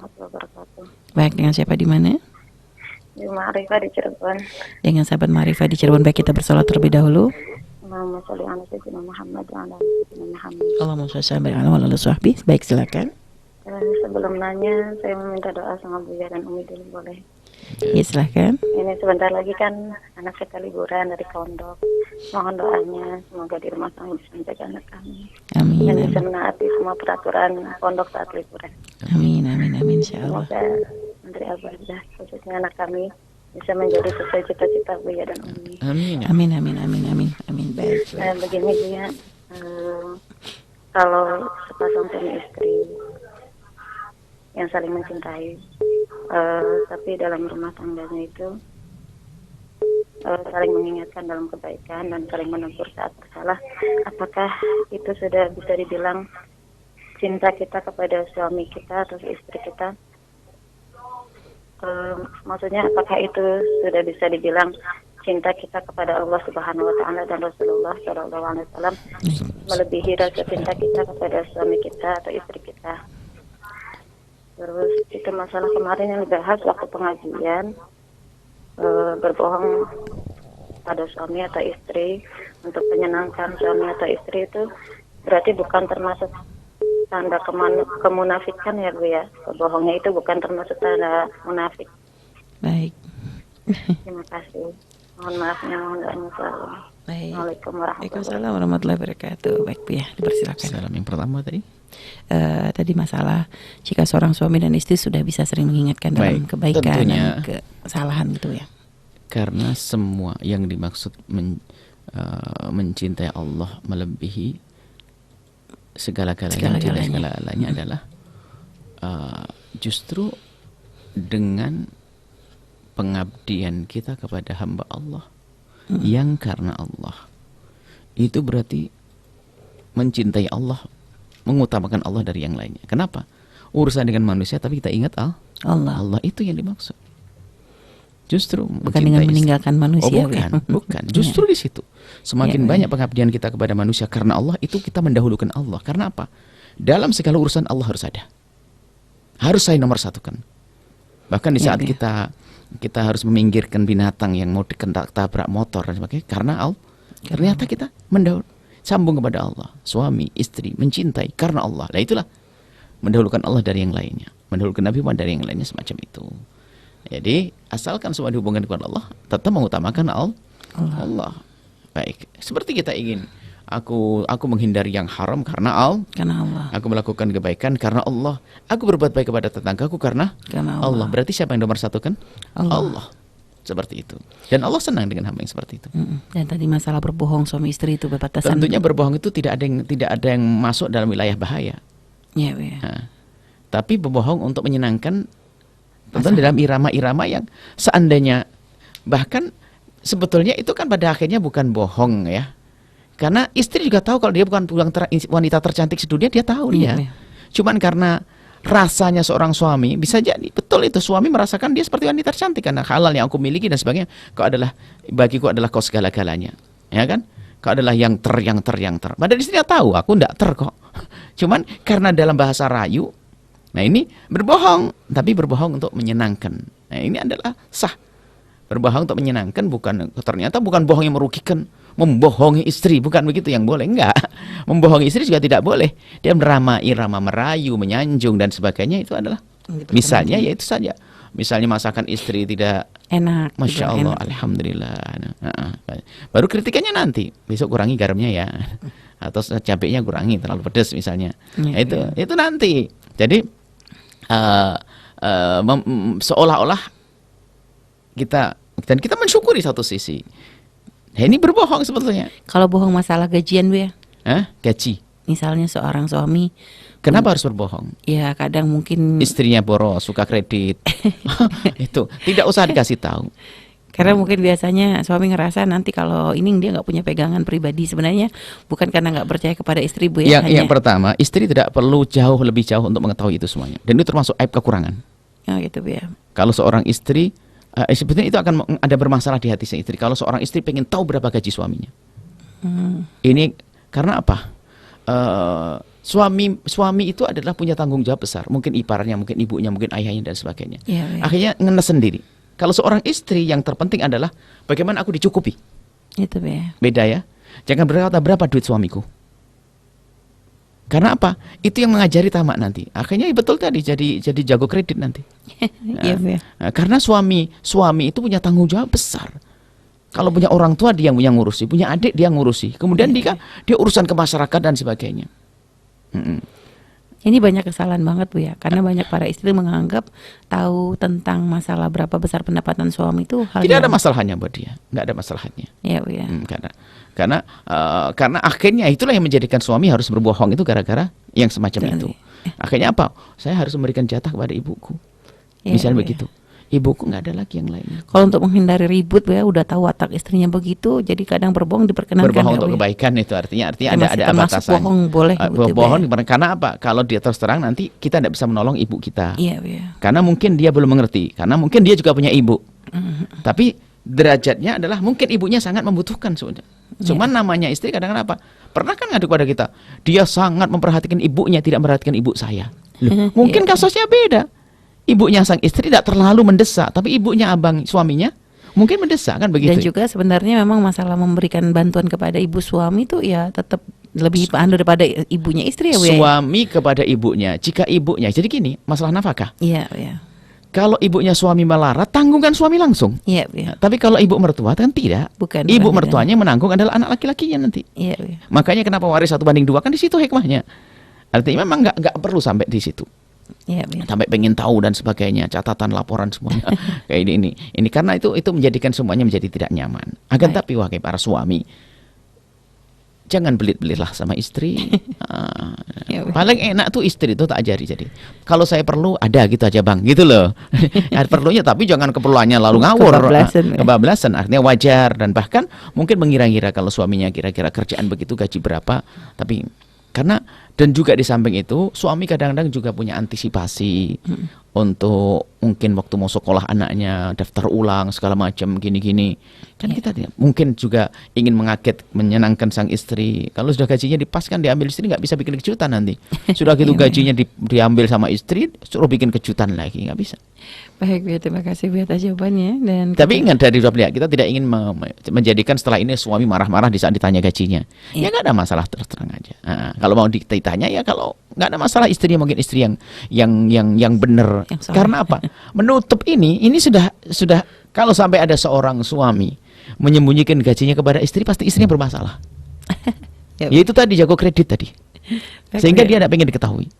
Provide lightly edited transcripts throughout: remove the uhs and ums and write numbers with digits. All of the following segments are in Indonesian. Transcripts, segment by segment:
warahmatullahi wabarakatuh. Baik, dengan siapa di mana? Di Ma'rifah di Cirebon. Dengan sahabat Ma'rifah di Cirebon. Baik, kita bersolat terlebih dahulu. Allahumma sholli ala sayyidina Muhammad wa ala ali sayyidina Muhammad. Allahumma sholli ala sahbi. Baik, silakan. Sebelum nanya, saya meminta doa sama Buya dan Umi dulu boleh? Ya, silakan. Ini sebentar lagi kan anak kita liburan dari pondok. Mohon doanya semoga di rumah kami bisa menjaga anak kami. Amin. Dan bisa Amin. menaati semua peraturan pondok saat liburan. Amin. Amin. Amin. Insyaallah. Semoga Menteri Abadah khususnya anak kami bisa menjadi sesuai cita-cita Buya dan Umi. Amin. Amin. Amin. Amin. Amin. Amin. Baik. Begini Buya, kalau sepasang suami istri yang saling mencintai, tapi dalam rumah tangganya itu saling mengingatkan dalam kebaikan dan saling menegur saat bersalah, apakah itu sudah bisa dibilang cinta kita kepada suami kita atau istri kita? Maksudnya apakah itu sudah bisa dibilang cinta kita kepada Allah Subhanahu wa taala dan Rasulullah sallallahu alaihi wasallam melebihi rasa cinta kita kepada suami kita atau istri kita? Terus itu masalah kemarin yang dibahas waktu pengajian, berbohong pada suami atau istri untuk menyenangkan suami atau istri itu berarti bukan termasuk tanda kemunafikan ya Bu ya. Berbohongnya itu bukan termasuk tanda munafik. Baik. Terima kasih. Mohon maafnya, mohon doanya selalu. Baik. Assalamualaikum warahmatullahi Waalaikumsalam warahmatullahi wabarakatuh. Baik, Bu ya, dipersilakan. Salam yang pertama tadi. Tadi masalah jika seorang suami dan istri sudah bisa sering mengingatkan dalam Baik, kebaikan tentunya. dan kesalahan gitu ya. Karena semua yang dimaksud mencintai Allah melebihi segala-galanya adalah justru dengan pengabdian kita kepada hamba Allah yang karena Allah. Itu berarti mencintai Allah, mengutamakan Allah dari yang lainnya. Kenapa? Urusan dengan manusia tapi kita ingat Allah. Allah itu yang dimaksud. Justru Bukan dengan meninggalkan manusia. Bukan. Justru di situ. Semakin banyak pengabdian kita kepada manusia karena Allah, itu kita mendahulukan Allah. Karena apa? Dalam segala urusan Allah harus ada. Harus saya nomor satukan. Bahkan di saat kita harus meminggirkan binatang yang mau tabrak motor dan sebagainya karena Allah. Ternyata kita sambung kepada Allah. Suami, istri, mencintai karena Allah. Nah itulah mendahulukan Allah dari yang lainnya. Mendahulukan Nabi Muhammad dari yang lainnya, semacam itu. Jadi asalkan semua dihubungkan kepada Allah, tetap mengutamakan Allah. Baik. Seperti kita ingin aku menghindari yang haram karena Allah. Aku melakukan kebaikan karena Allah. Aku berbuat baik kepada tetanggaku karena Allah. Berarti siapa yang nomor satu kan? Allah. Seperti itu. Dan Allah senang dengan hamba yang seperti itu. Dan tadi masalah berbohong suami istri itu berbatasan. Tentunya berbohong itu tidak ada yang masuk dalam wilayah bahaya. Ya, ya. Nah, tapi berbohong untuk menyenangkan tentu dalam irama-irama yang seandainya bahkan sebetulnya itu kan pada akhirnya bukan bohong ya. Karena istri juga tahu kalau dia bukan wanita tercantik sedunia, dia tahu dia. Cuman karena rasanya seorang suami, bisa jadi betul itu suami merasakan dia seperti wanita tercantik karena halal yang aku miliki dan sebagainya. Bagiku adalah kau segala-galanya. Ya kan? Kau adalah yang ter. Padahal istrinya tahu aku enggak ter kok. Cuman karena dalam bahasa rayu, nah ini berbohong, tapi berbohong untuk menyenangkan. Nah ini adalah sah. Berbohong untuk menyenangkan, ternyata bukan bohong yang merugikan. Membohongi istri, bukan begitu yang boleh, enggak. Membohongi istri juga tidak boleh. Dia irama merayu, menyanjung dan sebagainya, itu adalah misalnya ya itu saja. Misalnya masakan istri tidak enak, Masya Allah, enak. Alhamdulillah. Baru kritikannya nanti, besok kurangi garamnya ya, atau cabenya kurangi, terlalu pedas misalnya. Itu nanti. Jadi seolah-olah kita mensyukuri satu sisi. Nah, ini berbohong sebetulnya. Kalau bohong masalah gajian, Bu ya? Gaji. Misalnya seorang suami, kenapa harus berbohong? Ya kadang mungkin istrinya boros, suka kredit. Itu tidak usah dikasih tahu. Karena mungkin biasanya suami ngerasa nanti kalau ini dia nggak punya pegangan pribadi. Sebenarnya bukan karena nggak percaya kepada istri, Bu ya. Yang pertama, istri tidak perlu lebih jauh untuk mengetahui itu semuanya. Dan itu termasuk aib kekurangan. Gitu, Bu ya. Kalau seorang istri sebetulnya itu akan ada bermasalah di hati si istri. Kalau seorang istri pengen tahu berapa gaji suaminya. Ini karena apa? Suami itu adalah punya tanggung jawab besar. Mungkin iparnya, mungkin ibunya, mungkin ayahnya dan sebagainya. Iya, iya. Akhirnya ngenes sendiri. Kalau seorang istri yang terpenting adalah bagaimana aku dicukupi. Itu ya. Beda ya. Jangan berkata berapa duit suamiku. Karena apa? Itu yang mengajari tamak nanti. Akhirnya betul tadi jadi jago kredit nanti. Iya, iya. Nah, karena suami itu punya tanggung jawab besar. Kalau punya orang tua dia yang ngurusi, punya adik dia ngurusi. Kemudian dia urusan ke masyarakat dan sebagainya. Ini banyak kesalahan banget Bu ya, karena banyak para istri menganggap tahu tentang masalah berapa besar pendapatan suami itu hal Tidak ada yang masalahnya buat dia, nggak ada masalahnya. ya Bu ya. Karena akhirnya itulah yang menjadikan suami harus berbohong itu gara-gara yang semacam Betul. itu. Akhirnya apa? Saya harus memberikan jatah kepada ibuku. Ya, Misalnya Bu, ya. begitu. Ibuku nggak ada lagi yang lainnya. Kalau untuk menghindari ribut Bu ya, udah tahu watak istrinya begitu, jadi kadang berbohong diperkenankan. Berbohong ya, untuk Bu ya? kebaikan itu artinya Ya, masih ada termasuk batasan. bohong boleh gitu, Bu, Bohong ya. karena apa? Kalau dia terus terang nanti kita tidak bisa menolong ibu kita. Iya Bu ya. Karena mungkin dia belum mengerti, karena mungkin dia juga punya ibu. Tapi derajatnya adalah mungkin ibunya sangat membutuhkan sebenarnya. Cuman namanya istri kadang-kadang apa? Pernah kan ngadu kepada kita, dia sangat memperhatikan ibunya, tidak memperhatikan ibu saya. Loh, mungkin Iya. kasusnya beda. Ibunya sang istri tidak terlalu mendesak, tapi ibunya suaminya mungkin mendesak kan begitu. Dan juga sebenarnya memang masalah memberikan bantuan kepada ibu suami itu ya tetap lebih daripada ibunya istri ya Bu ya. Suami kepada ibunya, jika ibunya, jadi gini, masalah nafkah. Iya ya. Kalau ibunya suami melarat, tanggungkan suami langsung. Iya Bu ya. Nah, tapi kalau ibu mertua kan tidak. Bukan. Ibu bukan, mertuanya menanggung adalah anak laki-lakinya nanti. Iya Bu ya. Makanya kenapa waris 1:2 kan di situ hikmahnya. Artinya memang nggak perlu sampai di situ. Iya Bu ya. Sampai pengen tahu dan sebagainya, catatan, laporan semuanya. Kayak ini karena itu menjadikan semuanya menjadi tidak nyaman. Akan Baik. tapi wahai para suami, jangan belit-belitlah sama istri. Ya, Bu. Paling enak tuh istri itu tak ajari jadi. Kalau saya perlu ada gitu aja bang, gitu loh. Perlunya tapi jangan keperluannya lalu ngawur. Kebablasan, ya. Kebablasan artinya wajar dan bahkan mungkin mengira-ngira kalau suaminya kira-kira kerjaan begitu gaji berapa. Tapi karena dan juga di samping itu suami kadang-kadang juga punya antisipasi untuk mungkin waktu mau sekolah anaknya daftar ulang segala macam gini-gini kan kita mungkin juga ingin menyenangkan sang istri. Kalau sudah gajinya dipaskan diambil istri nggak bisa bikin kejutan nanti. Sudah gitu gajinya diambil sama istri suruh bikin kejutan lagi nggak bisa. Baik Bu ya, terima kasih Bu atas jawabannya dan Tapi ingat dari Rob kita tidak ingin menjadikan setelah ini suami marah-marah di saat ditanya gajinya. Ya nggak ada masalah terus terang aja. Nah, kalau mau ditanya ya kalau nggak ada masalah istrinya mungkin istri yang benar. Yang soleh. Karena apa? Menutup ini sudah kalau sampai ada seorang suami menyembunyikan gajinya kepada istri pasti istrinya bermasalah. Ya, Ya itu tadi jago kredit tadi. Sehingga dia tidak pengen diketahui.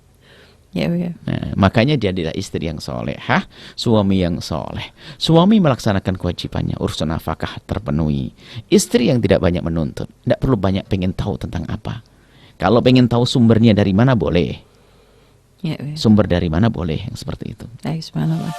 ya Bu ya. Nah, makanya dia adalah istri yang solehah, suami yang soleh. Suami melaksanakan kewajibannya, urusan nafkah terpenuhi. Istri yang tidak banyak menuntut, tidak perlu banyak pengen tahu tentang apa. Kalau pengen tahu sumbernya dari mana boleh. Ya Bu ya. Sumber dari mana boleh, yang seperti itu. Baik, subhanallah.